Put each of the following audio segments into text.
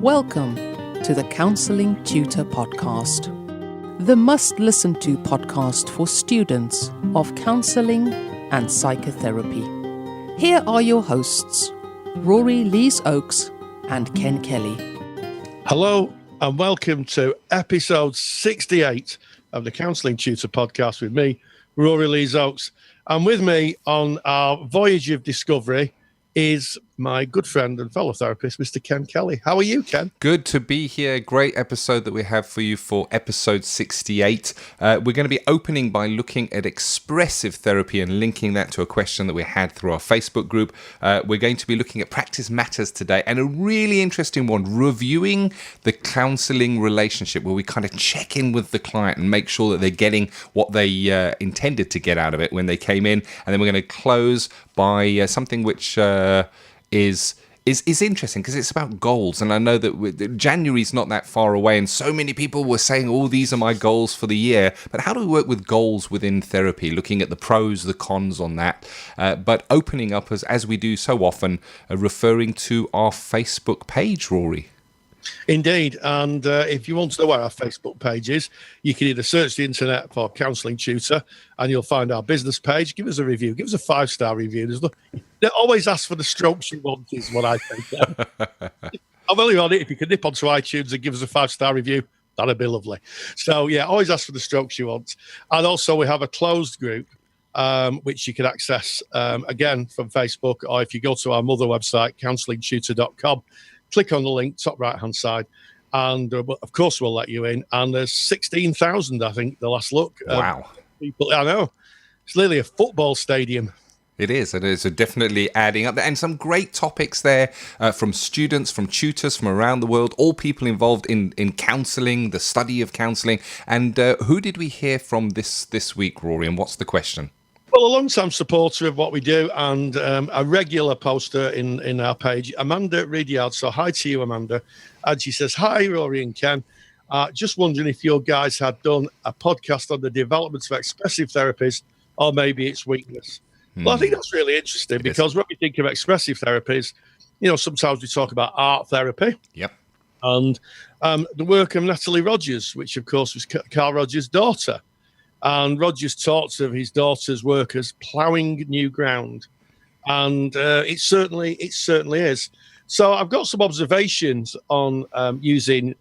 Welcome to the Counselling Tutor Podcast, the must-listen-to podcast for students of counselling and psychotherapy. Here are your hosts, Rory Lees-Oakes and Ken Kelly. Hello and welcome to episode 68 of the Counselling Tutor Podcast with me, Rory Lees-Oakes. And with me on our voyage of discovery is my good friend and fellow therapist, Mr. Ken Kelly. How are you, Ken? Good to be here. Great episode that we have for you for episode 68. We're going to be opening by looking at expressive therapy and linking that to a question that we had through our Facebook group. We're going to be looking at practice matters today and a really interesting one, reviewing the counselling relationship, where we kind of check in with the client and make sure that they're getting what they intended to get out of it when they came in. And then we're going to close by something which is interesting because it's about goals. And I know that January's not that far away, and so many people were saying, oh, these are my goals for the year. But how do we work with goals within therapy, looking at the pros, the cons on that, but opening up, as we do so often, referring to our Facebook page, Rory? Indeed, and if you want to know where our Facebook page is, you can either search the internet for Counselling Tutor and you'll find our business page. Give us a review, give us a 5-star review. They always ask for the strokes you want, is what I think. I'm only on it if you can nip onto iTunes and give us a 5-star review. That'd be lovely. So yeah, always ask for the strokes you want. And also we have a closed group which you can access again from Facebook, or if you go to our mother website, counsellingtutor.com. Click on the link, top right-hand side, and of course we'll let you in. And there's 16,000, I think, the last look. Wow. People, I know. It's literally a football stadium. It is. Definitely adding up there. And some great topics there from students, from tutors from around the world, all people involved in counselling, the study of counselling. And who did we hear from this week, Rory, and what's the question? Well, a long-time supporter of what we do and a regular poster in our page, Amanda Ridyard. So hi to you, Amanda. And she says, hi, Rory and Ken. Just wondering if your guys had done a podcast on the development of expressive therapies or maybe its weakness. Well, I think that's really interesting because when we think of expressive therapies, you know, sometimes we talk about art therapy. Yep. And the work of Natalie Rogers, which, of course, was Carl Rogers' daughter. And Rogers talks of his daughter's work as ploughing new ground. And it certainly is. So I've got some observations on using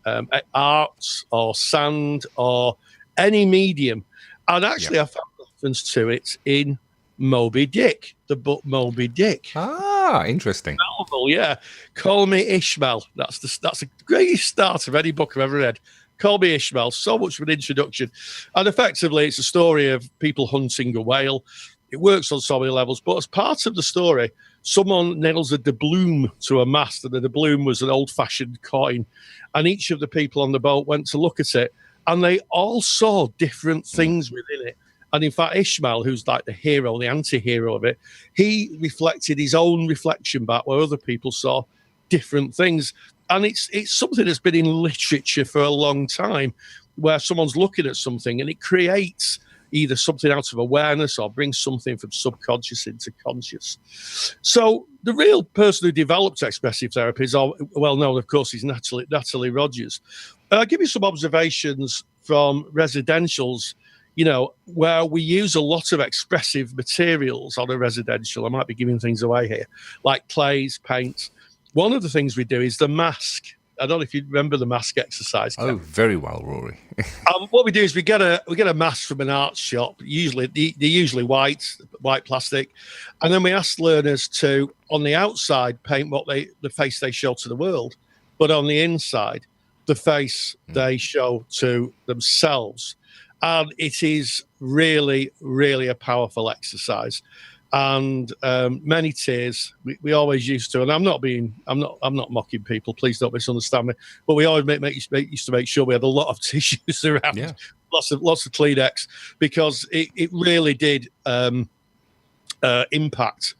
art or sand or any medium. And actually, I found reference to it in Moby Dick, the book Moby Dick. Ah, interesting. Novel, yeah. Call Me Ishmael. That's the greatest start of any book I've ever read. Call Me Ishmael, so much of an introduction. And effectively, it's a story of people hunting a whale. It works on so many levels. But as part of the story, someone nails a doubloon to a mast, and the doubloon was an old-fashioned coin. And each of the people on the boat went to look at it, and they all saw different things within it. And in fact, Ishmael, who's like the hero, the anti-hero of it, he reflected his own reflection back where other people saw different things. And it's something that's been in literature for a long time, where someone's looking at something and it creates either something out of awareness or brings something from subconscious into conscious. So the real person who developed expressive therapy is well known, of course, is Natalie Rogers. I'll give you some observations from residentials, you know, where we use a lot of expressive materials on a residential. I might be giving things away here, like clays, paints. One of the things we do is the mask. I don't know if you remember the mask exercise. Oh, very well, Rory. What we do is we get a mask from an art shop. They're usually white plastic, and then we ask learners to, on the outside, paint the face they show to the world, but on the inside, the face they show to themselves. And it is really, really a powerful exercise. And many tears we always used to, and I'm not mocking people, please don't misunderstand me, but we always used to make sure we had a lot of tissues around, lots of Kleenex, because it really did impact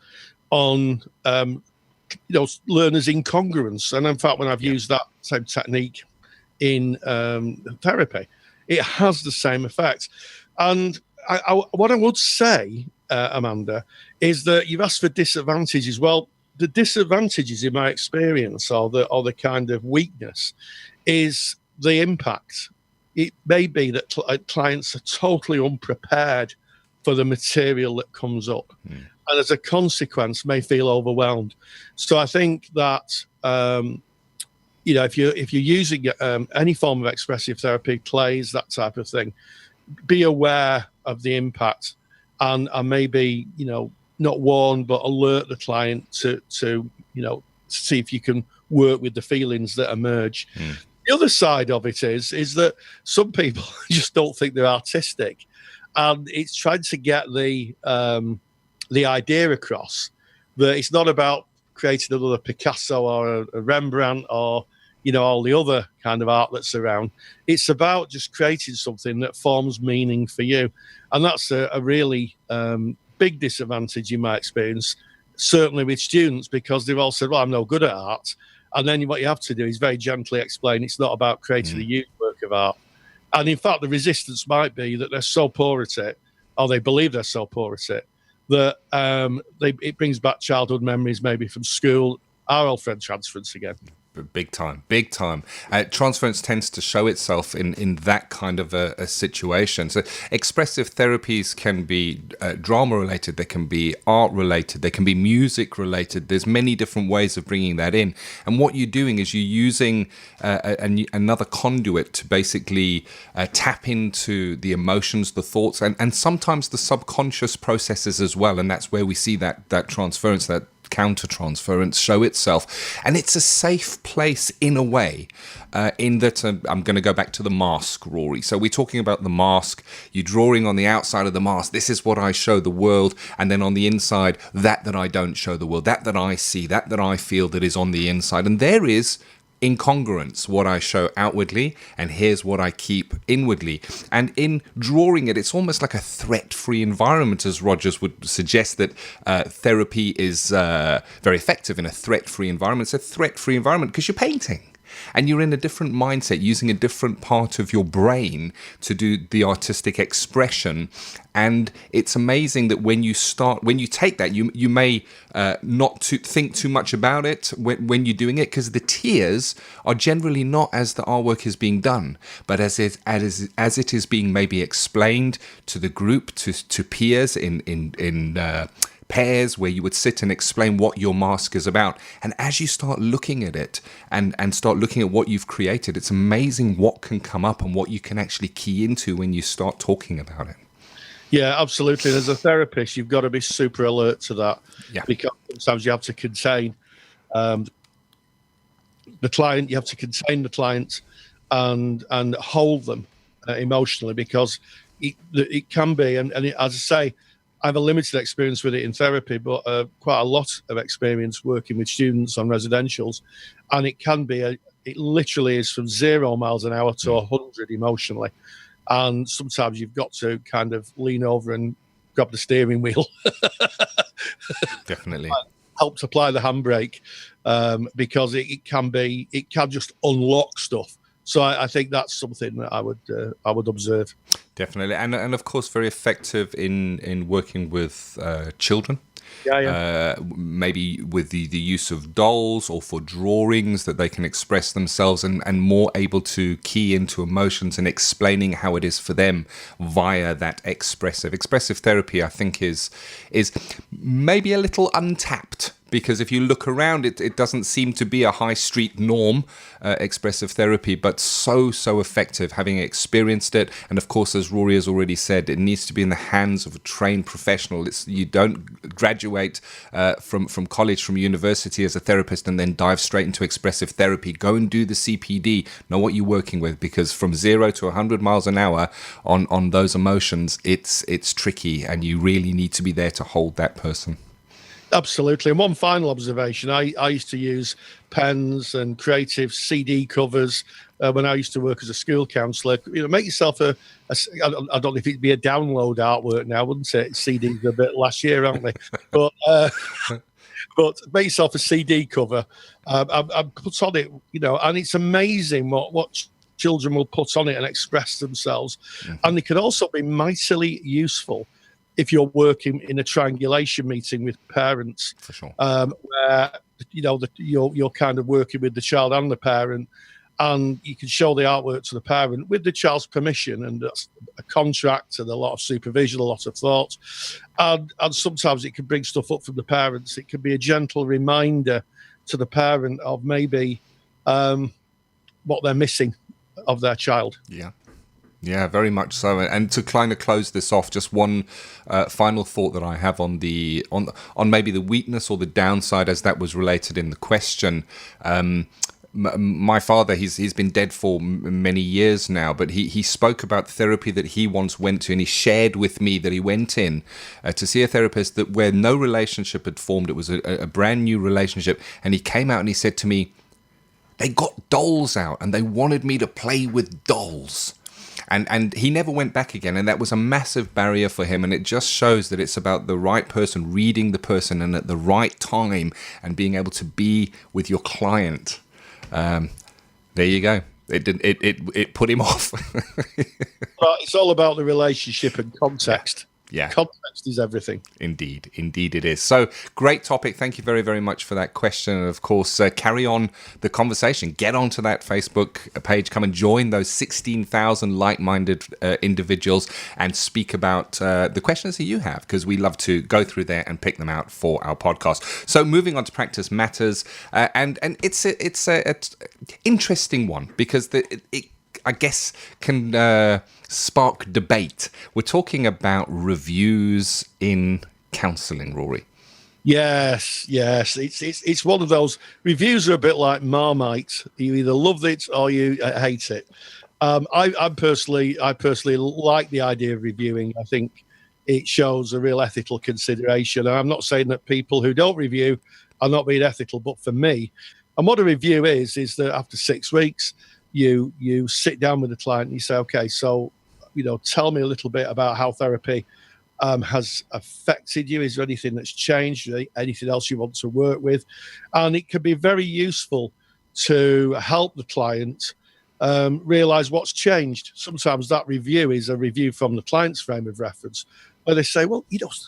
on learners' incongruence. And in fact, when I've used that same technique in therapy, it has the same effect. And what I would say, Amanda, is that you've asked for disadvantages. Well, the disadvantages in my experience, or the kind of weakness, is the impact. It may be that clients are totally unprepared for the material that comes up, and as a consequence may feel overwhelmed. So I think that if you're using any form of expressive therapy, plays, that type of thing, be aware of the impact, and maybe not warn but alert the client to see if you can work with the feelings that emerge. The other side of it is that some people just don't think they're artistic, and it's trying to get the idea across that it's not about creating another Picasso or a Rembrandt or all the other kind of art that's around. It's about just creating something that forms meaning for you, and that's a really big disadvantage in my experience, certainly with students, because they've all said, well, I'm no good at art. And then what you have to do is very gently explain it's not about creating a huge work of art. And in fact, the resistance might be that they're so poor at it, or they believe they're so poor at it, that it brings back childhood memories, maybe from school. Our old friend transference again. Big time. Transference tends to show itself in that kind of a situation. So expressive therapies can be drama related, they can be art related, they can be music related. There's many different ways of bringing that in. And what you're doing is you're using another conduit to basically tap into the emotions, the thoughts, and sometimes the subconscious processes as well. And that's where we see that transference, that counter-transference show itself. And it's a safe place in a way, in that I'm going to go back to the mask, Rory. So we're talking about the mask. You're drawing on the outside of the mask. This is what I show the world. And then on the inside, that I don't show the world, that I see, that I feel, that is on the inside. And there is incongruence, what I show outwardly, and here's what I keep inwardly. And in drawing it, it's almost like a threat-free environment, as Rogers would suggest that therapy is very effective in a threat-free environment. It's a threat-free environment because you're painting. And you're in a different mindset, using a different part of your brain to do the artistic expression. And it's amazing that when you take that, you may not think too much about it when you're doing it, because the tears are generally not as the artwork is being done, but as it is being maybe explained to the group, to peers in pairs, where you would sit and explain what your mask is about. And as you start looking at it and start looking at what you've created, it's amazing what can come up and what you can actually key into when you start talking about it. Yeah, absolutely. As a therapist, you've got to be super alert to that, because sometimes you have to contain the client, you have to contain the client and hold them emotionally, because it can be, and as I say, I have a limited experience with it in therapy, but quite a lot of experience working with students on residentials. And it can be, it literally is from 0 miles an hour to 100 emotionally. And sometimes you've got to kind of lean over and grab the steering wheel. Definitely. Help to apply the handbrake, because it can just unlock stuff. So I think that's something that I would observe. Definitely, and of course, very effective in working with children. Maybe with the use of dolls, or for drawings that they can express themselves, and more able to key into emotions and explaining how it is for them via that expressive therapy. I think is maybe a little untapped. Because if you look around, it doesn't seem to be a high street norm, expressive therapy, but so effective, having experienced it. And of course, as Rory has already said, it needs to be in the hands of a trained professional. You don't graduate from college, from university as a therapist and then dive straight into expressive therapy. Go and do the CPD, know what you're working with, because from 0 to 100 miles an hour on those emotions, it's tricky, and you really need to be there to hold that person. Absolutely. And one final observation, I used to use pens and creative CD covers when I used to work as a school counsellor. Make yourself I don't know if it'd be a download artwork now, wouldn't it? CDs are a bit last year, aren't they? But make yourself a CD cover. I put on it, and it's amazing what children will put on it and express themselves. Mm-hmm. And they can also be mightily useful if you're working in a triangulation meeting with parents, for sure, where you're kind of working with the child and the parent, and you can show the artwork to the parent with the child's permission, and that's a contract and a lot of supervision, a lot of thought, and sometimes it can bring stuff up from the parents. It can be a gentle reminder to the parent of maybe what they're missing of their child. Yeah, very much so. And to kind of close this off, just one final thought that I have on maybe the weakness or the downside, as that was related in the question. My father, he's been dead for many years now, but he spoke about therapy that he once went to, and he shared with me that he went in to see a therapist where no relationship had formed. It was a brand new relationship, and he came out and he said to me, they got dolls out and they wanted me to play with dolls. And he never went back again, and that was a massive barrier for him. And it just shows that it's about the right person, reading the person, and at the right time, and being able to be with your client. There you go. It put him off. Well, it's all about the relationship and context. Yeah. Context is everything. Indeed it is. So, great topic. Thank you very, very much for that question. And of course, carry on the conversation. Get onto that Facebook page. Come and join those 16,000 like-minded individuals and speak about the questions that you have, because we love to go through there and pick them out for our podcast. So, moving on to Practice Matters, and it's a interesting one, because it I guess can spark debate. We're talking about reviews in counselling, Rory. Yes. It's one of those reviews are a bit like Marmite. You either love it or you hate it. I personally like the idea of reviewing. I think it shows a real ethical consideration. I'm not saying that people who don't review are not being ethical, but for me, and what a review is that after 6 weeks, you sit down with the client and you say, okay, so, tell me a little bit about how therapy has affected you. Is there anything that's changed? Anything else you want to work with? And it can be very useful to help the client realize what's changed. Sometimes that review is a review from the client's frame of reference, where they say, well,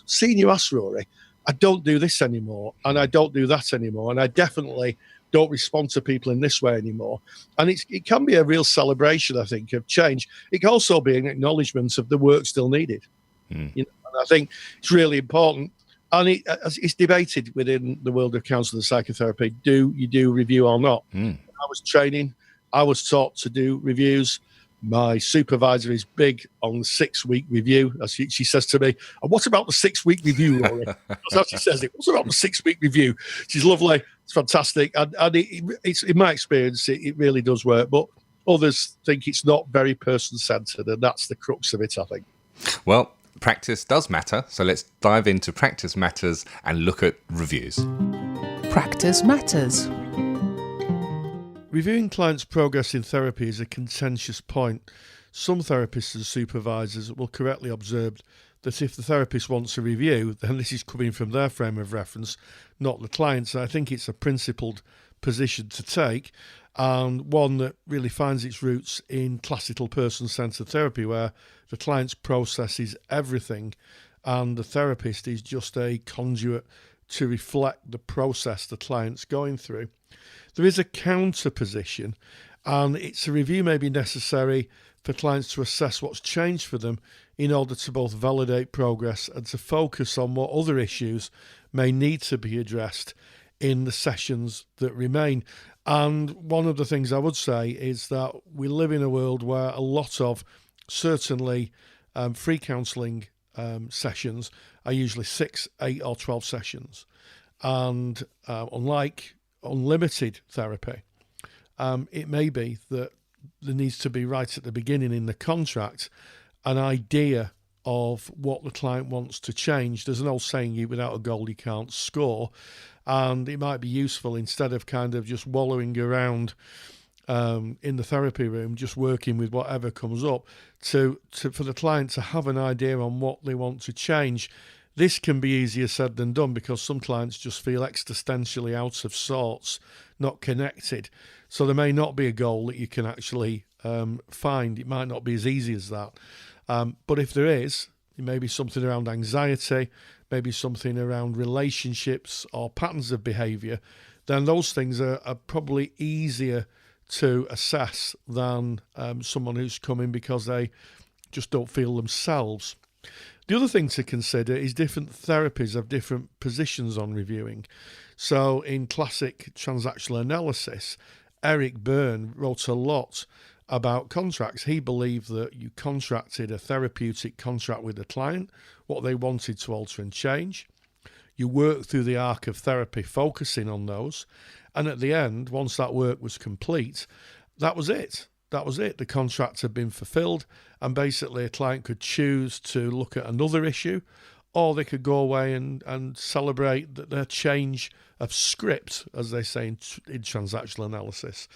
seeing you ask, Rory, I don't do this anymore, and I don't do that anymore, and I definitely don't respond to people in this way anymore. And it can be a real celebration, I think, of change. It can also be an acknowledgement of the work still needed. And I think it's really important. And it's debated within the world of counselling and psychotherapy. Do you do review or not? When I was training, I was taught to do reviews. My supervisor is big on 6-week review. As she says to me, and what about the 6-week review, Rory? That's how she says it. What about the 6-week review? She's lovely. It's fantastic. And it's in my experience, it really does work. But others think it's not very person-centered, and that's the crux of it, I think. Well, practice does matter. So let's dive into Practice Matters and look at reviews. Practice Matters. Reviewing clients' progress in therapy is a contentious point. Some therapists and supervisors will correctly observe that if the therapist wants a review, then this is coming from their frame of reference, not the client's. I think it's a principled position to take, and one that really finds its roots in classical person-centered therapy, where the client's process is everything and the therapist is just a conduit to reflect the process the client's going through. There is a counter position, and a review may be necessary for clients to assess what's changed for them in order to both validate progress and to focus on what other issues may need to be addressed in the sessions that remain. And one of the things I would say is that we live in a world where a lot of certainly free counselling sessions are usually 6, 8 or 12 sessions. And unlike unlimited therapy, it may be that there needs to be right at the beginning in the contract an idea of what the client wants to change. There's an old saying, without a goal you can't score, and it might be useful, instead of kind of just wallowing around in the therapy room, just working with whatever comes up, for the client to have an idea on what they want to change. This can be easier said than done, because some clients just feel existentially out of sorts, not connected. So there may not be a goal that you can actually find. It might not be as easy as that. But if there is, maybe something around anxiety, maybe something around relationships or patterns of behaviour, then those things are probably easier to assess than someone who's coming because they just don't feel themselves. The other thing to consider is different therapies have different positions on reviewing. So in classic transactional analysis, Eric Byrne wrote a lot about contracts. He believed that you contracted a therapeutic contract with a client, what they wanted to alter and change. You worked through the arc of therapy, focusing on those. And at the end, once that work was complete, that was it. That was it. The contract had been fulfilled, and basically a client could choose to look at another issue, or they could go away and celebrate their change of script, as they say in transactional analysis.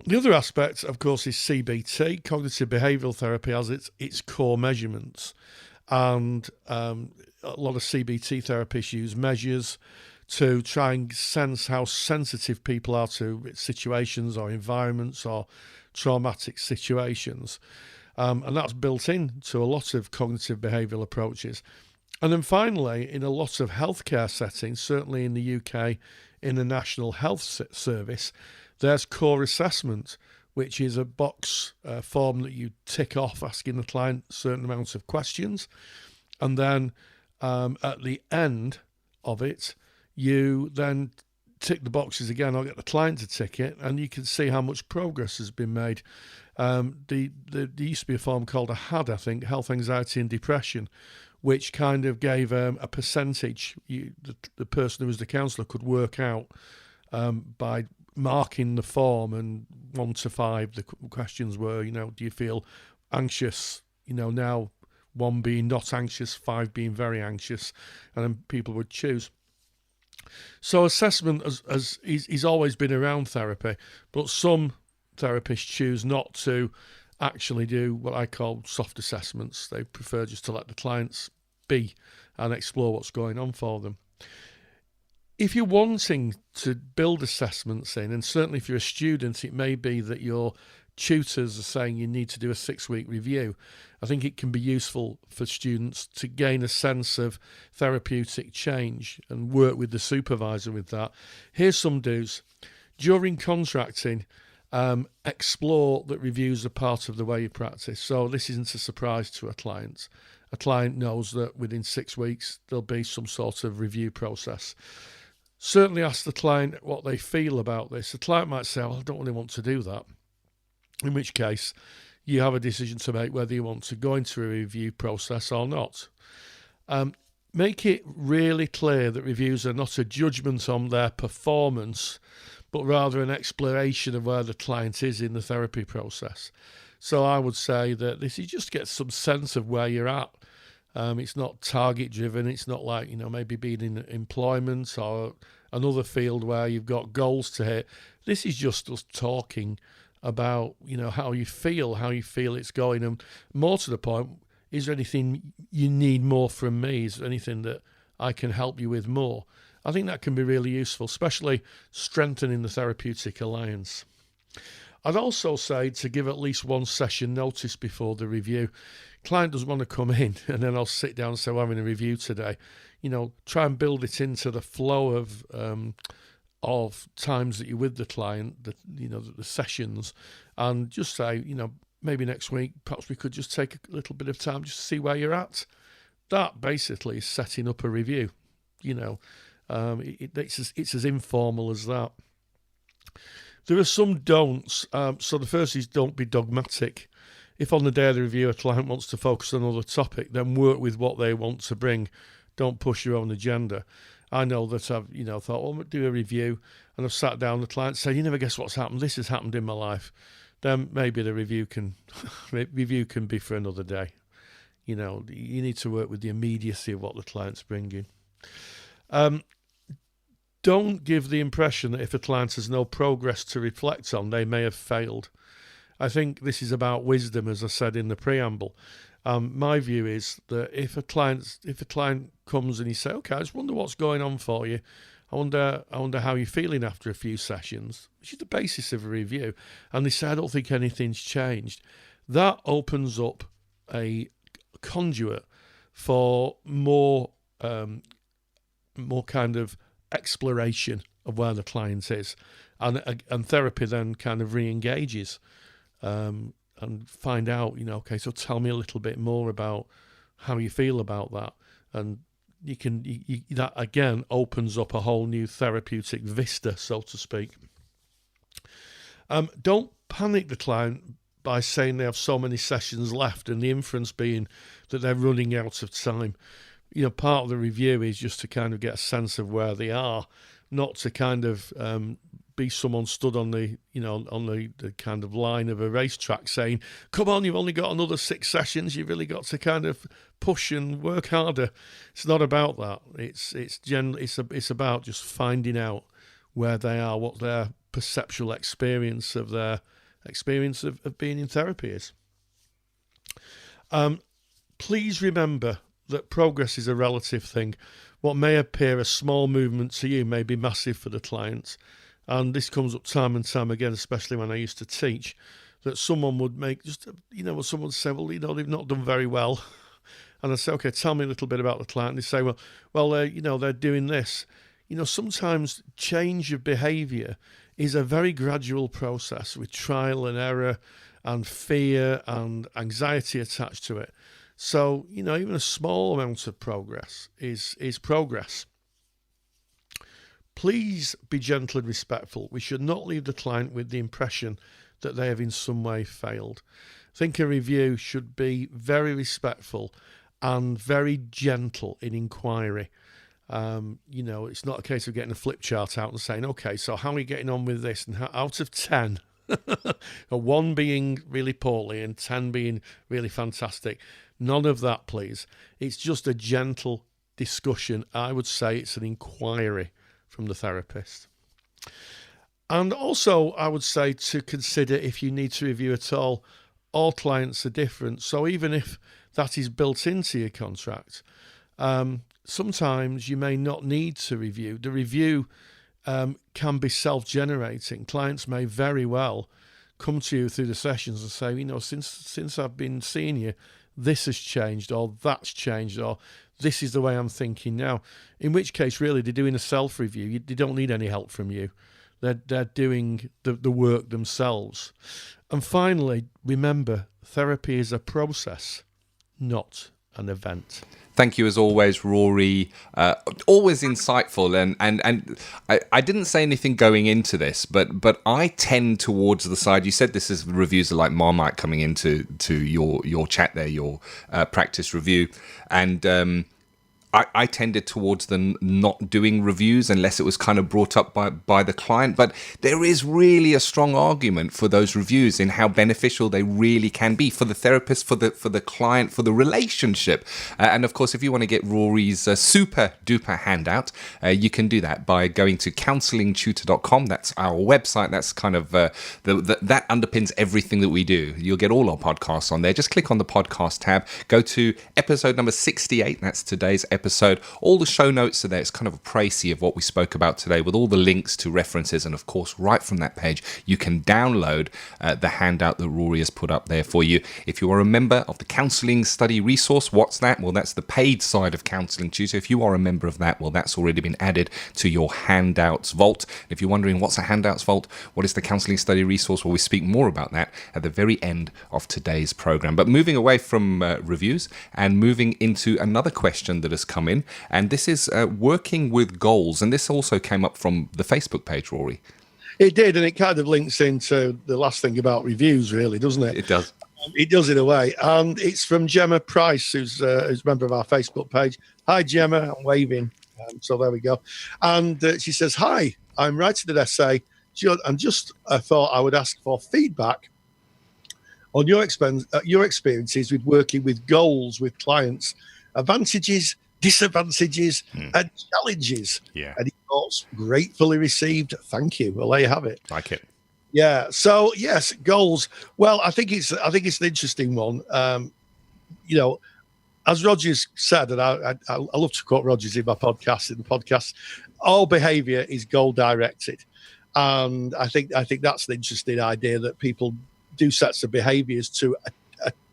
The other aspect, of course, is CBT. Cognitive behavioural therapy has its core measurements, and a lot of CBT therapists use measures to try and sense how sensitive people are to situations or environments or traumatic situations. And that's built into a lot of cognitive behavioural approaches. And then finally, in a lot of healthcare settings, certainly in the UK, in the National Health Service, there's core assessment, which is a box form that you tick off asking the client certain amounts of questions. And then at the end of it, you then tick the boxes again. I'll get the client to tick it, and you can see how much progress has been made. There used to be a form called a HAD, I think, Health, Anxiety and Depression, which kind of gave a percentage. The person who was the counsellor could work out by marking the form, and 1 to 5, the questions were, do you feel anxious? Now 1 being not anxious, 5 being very anxious, and then people would choose. So assessment is always been around therapy, but some therapists choose not to actually do what I call soft assessments. They prefer just to let the clients be and explore what's going on for them. If you're wanting to build assessments in, and certainly if you're a student, it may be that your tutors are saying you need to do a 6-week review. I think it can be useful for students to gain a sense of therapeutic change and work with the supervisor with that. Here's some do's. During contracting, explore that reviews are part of the way you practice. So this isn't a surprise to a client. A client knows that within 6 weeks there'll be some sort of review process. Certainly ask the client what they feel about this. The client might say, well, I don't really want to do that. In which case, you have a decision to make whether you want to go into a review process or not. Make it really clear that reviews are not a judgment on their performance, but rather an exploration of where the client is in the therapy process. So I would say that this is just get some sense of where you're at. It's not target driven. It's not like, maybe being in employment or another field where you've got goals to hit. This is just us talking about, how you feel it's going. And more to the point, is there anything you need more from me? Is there anything that I can help you with more? I think that can be really useful, especially strengthening the therapeutic alliance. I'd also say to give at least 1 session notice before the review. Client doesn't want to come in and then I'll sit down and say, we're having a review today. Try and build it into the flow of times that you're with the client, the sessions, and just say, maybe next week, perhaps we could just take a little bit of time just to see where you're at. That basically is setting up a review. It's as informal as that. There are some don'ts. So the first is don't be dogmatic. If on the day of the review a client wants to focus on another topic, then work with what they want to bring. Don't push your own agenda. I know that I've thought, I'm going to do a review, and I've sat down. The client said, "You never guess what's happened. This has happened in my life." Then maybe the review can be for another day. You need to work with the immediacy of what the client's bringing. Don't give the impression that if a client has no progress to reflect on, they may have failed. I think this is about wisdom, as I said in the preamble. My view is that if a client comes and you say, "Okay, I just wonder what's going on for you. I wonder how you're feeling after a few sessions," which is the basis of a review, and they say, "I don't think anything's changed," that opens up a conduit for more kind of exploration of where the client is, and therapy then kind of re-engages and find out, okay, so tell me a little bit more about how you feel about that, and that again opens up a whole new therapeutic vista, so to speak. Don't panic the client by saying they have so many sessions left, and the inference being that they're running out of time. Part of the review is just to kind of get a sense of where they are, not to kind of be someone stood on the kind of line of a racetrack saying, come on, you've only got another 6 sessions, you've really got to kind of push and work harder. It's not about that. It's about just finding out where they are, what their perceptual experience of being in therapy is. Please remember that progress is a relative thing. What may appear a small movement to you may be massive for the client. And this comes up time and time again, especially when I used to teach, that someone would make someone would say, well, they've not done very well. And I say, okay, tell me a little bit about the client. And they say, well, they're doing this. Sometimes change of behaviour is a very gradual process with trial and error and fear and anxiety attached to it. So, even a small amount of progress is progress. Please be gentle and respectful. We should not leave the client with the impression that they have in some way failed. I think a review should be very respectful and very gentle in inquiry. It's not a case of getting a flip chart out and saying, okay, so how are you getting on with this? And out of 10, 1 being really poorly and 10 being really fantastic. None of that, please. It's just a gentle discussion. I would say it's an inquiry from the therapist. And also, I would say to consider if you need to review at all clients are different. So even if that is built into your contract, sometimes you may not need to review. The review can be self-generating. Clients may very well come to you through the sessions and say, since I've been seeing you, this has changed, or that's changed, or this is the way I'm thinking now. In which case, really, they're doing a self-review. They don't need any help from you. They're doing the work themselves. And finally, remember, therapy is a process, not an event. Thank you as always, Rory. Always insightful, and I didn't say anything going into this, but I tend towards the side. You said this is reviews are like Marmite coming into your chat there, your practice review, and I tended towards the not doing reviews unless it was kind of brought up by the client. But there is really a strong argument for those reviews in how beneficial they really can be for the therapist, for the client, for the relationship. And of course, if you want to get Rory's super duper handout, you can do that by going to counsellingtutor.com. That's our website. That's kind of that underpins everything that we do. You'll get all our podcasts on there. Just click on the podcast tab. Go to episode number 68. That's today's episode. All the show notes are there. It's kind of a précis of what we spoke about today with all the links to references. And of course, right from that page, you can download the handout that Rory has put up there for you. If you are a member of the Counselling Study Resource, what's that? Well, that's the paid side of Counselling Tutor. If you are a member of that, well, that's already been added to your handouts vault. If you're wondering what's a handouts vault, what is the Counselling Study Resource? Well, we speak more about that at the very end of today's program. But moving away from reviews and moving into another question that has come in, and this is working with goals, and this also came up from the Facebook page, Rory. It did, and it kind of links into the last thing about reviews, really, doesn't it? It does. It does in a way, and it's from Gemma Price, who's a member of our Facebook page. Hi, Gemma, I'm waving, so there we go. And she says, hi, I'm writing an essay, and just thought I would ask for feedback on your experiences with working with goals with clients, advantages, disadvantages, and challenges. Yeah. And he thoughts gratefully received. Thank you. Well, there you have it. Like it. Yeah. So yes, goals. Well, I think it's an interesting one. As Rogers said, and I love to quote Rogers in the podcast, all behaviour is goal directed, and I think that's the interesting idea that people do sets of behaviours to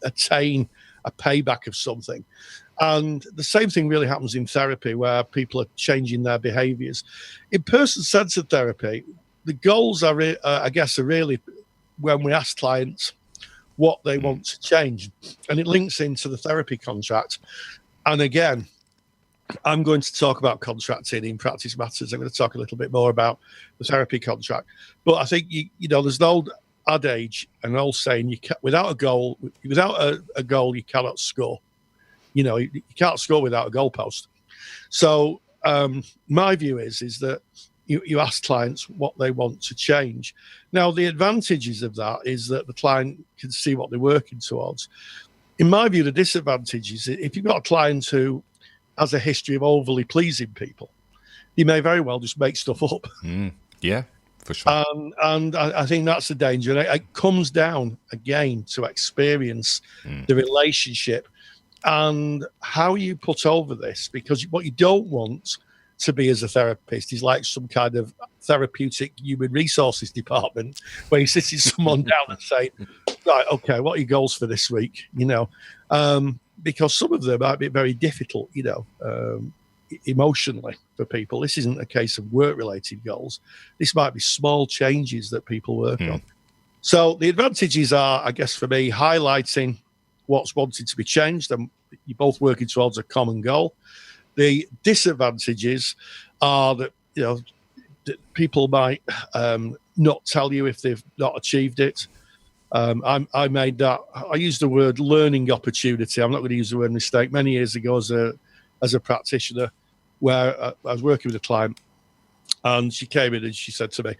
attain a payback of something. And the same thing really happens in therapy, where people are changing their behaviours. In person-centred therapy, the goals are really when we ask clients what they want to change, and it links into the therapy contract. And again, I'm going to talk about contracting in Practice Matters. I'm going to talk a little bit more about the therapy contract. But I think, there's an old adage, an old saying, without a goal, you cannot score. You can't score without a goalpost. So my view is that you ask clients what they want to change. Now, the advantages of that is that the client can see what they're working towards. In my view, the disadvantage is if you've got a client who has a history of overly pleasing people, you may very well just make stuff up. Yeah, for sure. And I think that's the danger. And it comes down, again, to experience, the relationship, and how you put over this. Because what you don't want to be as a therapist is like some kind of therapeutic human resources department where you're sitting someone down and saying, right, okay, what are your goals for this week? Because some of them might be very difficult, emotionally for people. This isn't a case of work-related goals. This might be small changes that people work on. So the advantages are, I guess, for me, highlighting what's wanted to be changed, and you're both working towards a common goal. The disadvantages are that, that people might not tell you if they've not achieved it. I used the word learning opportunity. I'm not going to use the word mistake. Many years ago as a practitioner, where I was working with a client, and she came in and she said to me,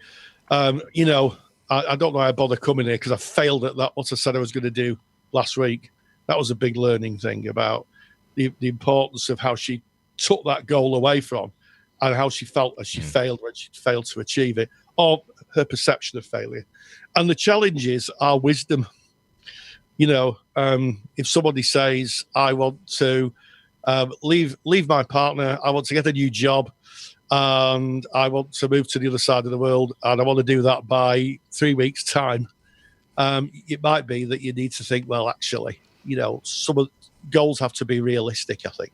I don't know why I bother coming here because I failed at that, what I said I was going to do last week. That was a big learning thing about the importance of how she took that goal away from, and how she felt as she failed when she failed to achieve it, or her perception of failure. And the challenges are wisdom. If somebody says, I want to leave my partner, I want to get a new job, and I want to move to the other side of the world, and I want to do that by 3 weeks' time, it might be that you need to think, well, actually, some of goals have to be realistic, I think.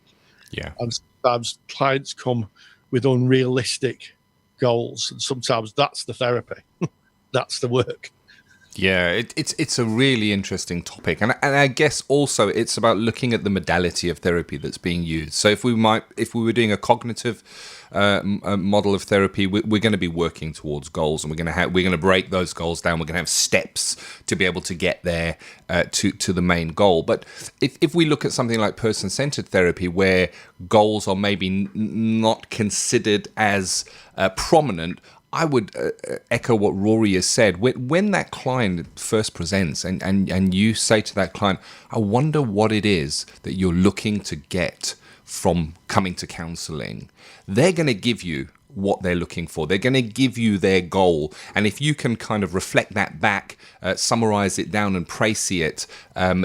Yeah. And sometimes clients come with unrealistic goals, and sometimes that's the therapy. That's the work. Yeah, it's a really interesting topic, and I guess also it's about looking at the modality of therapy that's being used. So if we were doing a cognitive model of therapy, we're going to be working towards goals, and we're going to break those goals down. We're going to have steps to be able to get there to the main goal. But if we look at something like person-centered therapy, where goals are maybe not considered as prominent, I would echo what Rory has said. When that client first presents and you say to that client, I wonder what it is that you're looking to get from coming to counselling, they're going to give you what they're looking for. They're going to give you their goal. And if you can kind of reflect that back, summarize it down and précis it,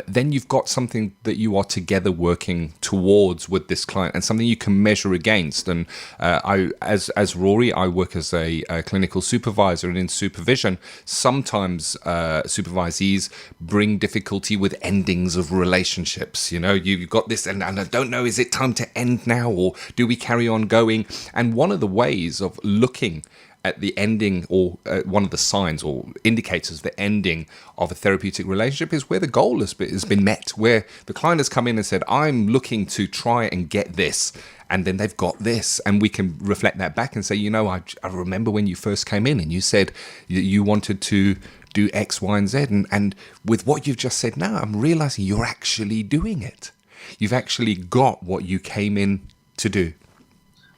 then you've got something that you are together working towards with this client, and something you can measure against. And as Rory, I work as a clinical supervisor, and in supervision, sometimes supervisees bring difficulty with endings of relationships. You've got this, and I don't know, is it time to end now, or do we carry on going? And one of the ways of looking at the ending, or one of the signs or indicators of the ending of a therapeutic relationship, is where the goal has been met, where the client has come in and said, I'm looking to try and get this, and then they've got this, and we can reflect that back and say, I remember when you first came in and you said you wanted to do X, Y, and Z, and with what you've just said now, I'm realizing you're actually doing it. You've actually got what you came in to do.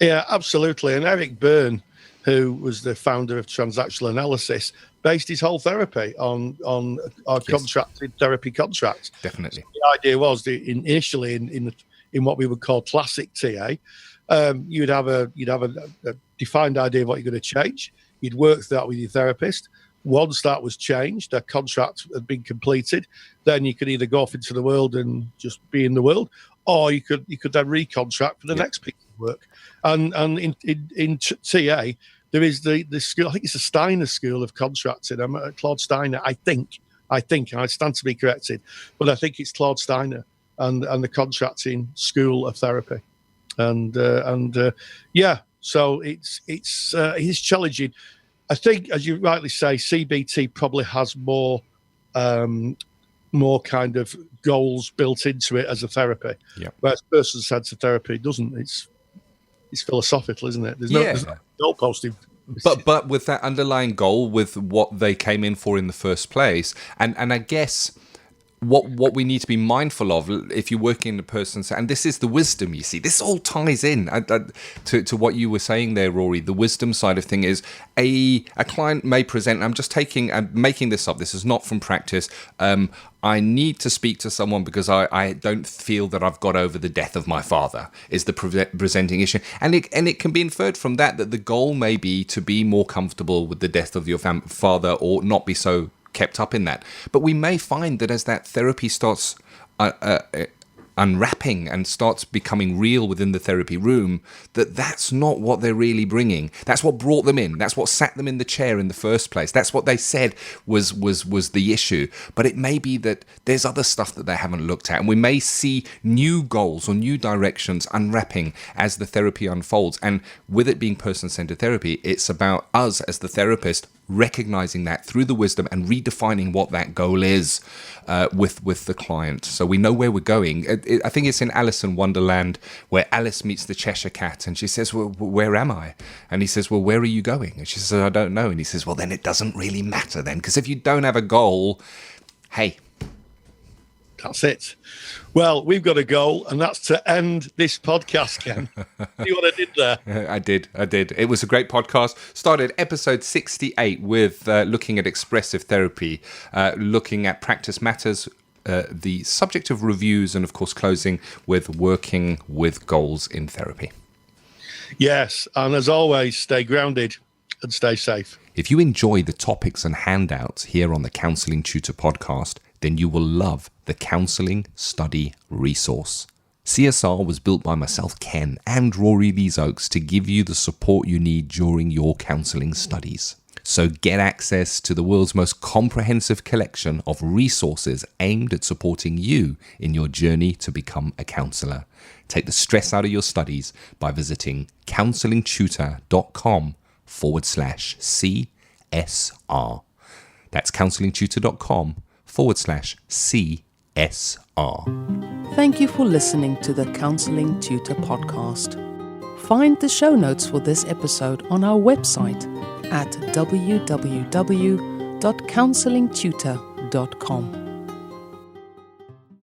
Yeah, absolutely. And Eric Byrne, who was the founder of transactional analysis, based his whole therapy on our contracted therapy contract. Definitely. So the idea was initially in what we would call classic TA, you'd have a defined idea of what you're going to change. You'd work that with your therapist. Once that was changed, a contract had been completed, then you could either go off into the world and just be in the world, or you could then recontract for the next piece of work. And in TA, there is the school, I think it's the Steiner School of Contracting. Claude Steiner, I think, and I stand to be corrected, but I think it's Claude Steiner and the contracting school of therapy, and so it's challenging. I think, as you rightly say, CBT probably has more kind of goals built into it as a therapy, whereas person-centered therapy doesn't. It's philosophical, isn't it? There's no goalposting. But with that underlying goal, with what they came in for in the first place, and I guess what we need to be mindful of if you're working in a person's, and this is the wisdom, you see, this all ties in to what you were saying there, Rory. The wisdom side of thing is a client may present, I'm making this up, this is not from practice, I need to speak to someone because I don't feel that I've got over the death of my father, is the presenting issue. And it can be inferred from that the goal may be to be more comfortable with the death of your father, or not be so kept up in that. But we may find that as that therapy starts unwrapping and starts becoming real within the therapy room, that's not what they're really bringing. That's what brought them in. That's what sat them in the chair in the first place. That's what they said was the issue. But it may be that there's other stuff that they haven't looked at, and we may see new goals or new directions unwrapping as the therapy unfolds. And with it being person-centered therapy, it's about us as the therapist recognizing that through the wisdom and redefining what that goal is with the client, so we know where we're going. I think it's in Alice in Wonderland where Alice meets the Cheshire Cat and she says, well, where am I? And he says, well, where are you going? And she says, I don't know. And he says, well, then it doesn't really matter then, because if you don't have a goal, hey, that's it. Well, we've got a goal, and that's to end this podcast, Ken. See what I did there? I did. It was a great podcast. Started episode 68 with looking at expressive therapy, looking at practice matters, the subject of reviews, and of course closing with working with goals in therapy. Yes, and as always, stay grounded and stay safe. If you enjoy the topics and handouts here on the Counselling Tutor Podcast, then you will love the Counselling Study Resource. CSR was built by myself, Ken, and Rory Lees-Oakes to give you the support you need during your counselling studies. So get access to the world's most comprehensive collection of resources aimed at supporting you in your journey to become a counsellor. Take the stress out of your studies by visiting counsellingtutor.com/CSR. That's counsellingtutor.com/CSR. Thank you for listening to the Counselling Tutor Podcast. Find the show notes for this episode on our website at www.counsellingtutor.com.